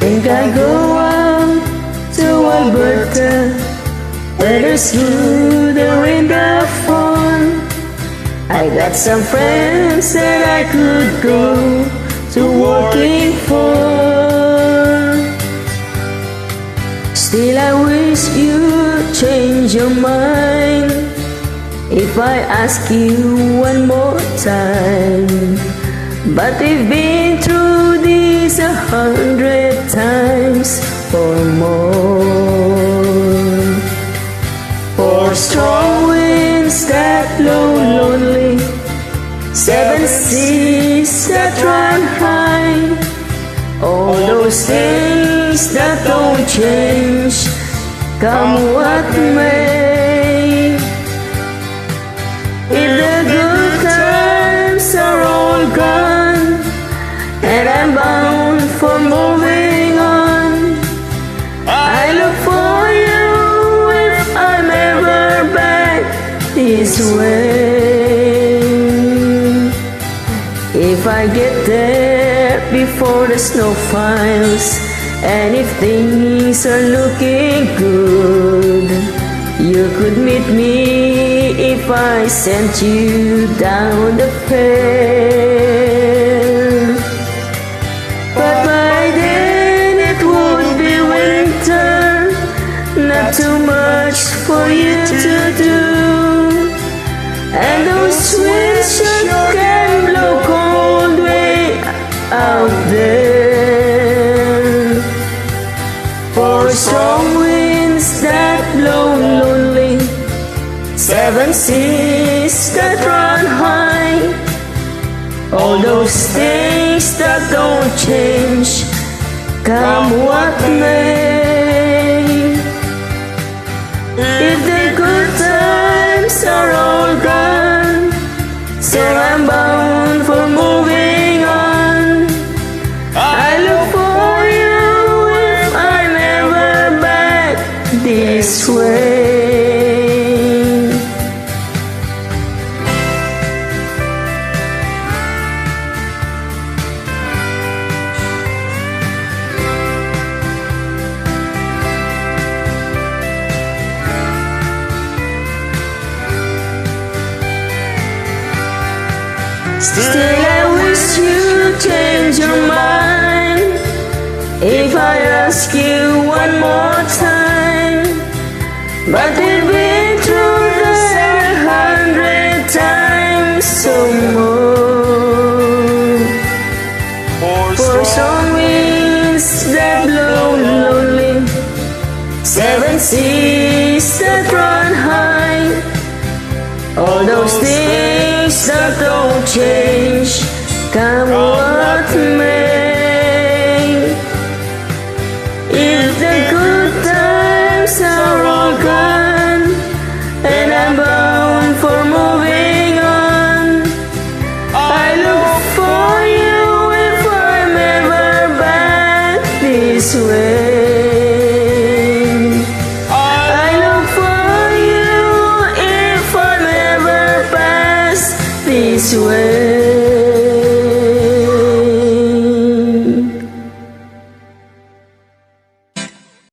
think I go out to Alberta, where there's good in the fall. I got some friends that I could go to working for. Still I wish you'd change your mind if I ask you one more time. But we've been through this 100 times or more. For strong winds that blow lonely, 7 seas that run high, all those things that don't change, come what may. If the good times are all gone and I'm bound for moving on, I look for you if I'm ever back this way. If I get there before the snow falls, and if things are looking good, you could meet me if I sent you down the path. But by then it would be winter, not too much for you to do, and those winds sure can blow cold way out there. For strong winds that blow lonely, 7 seas that run high, all those things that don't change, come what may. If the good times are all gone, so I'm bound for moving on, I look for you if I'm ever back this way. Still I wish you'd change your mind if I ask you one more time. But we've been through the 100 times or more. For some winds that blow lonely, 7 seas that run high, all those things that don't change, come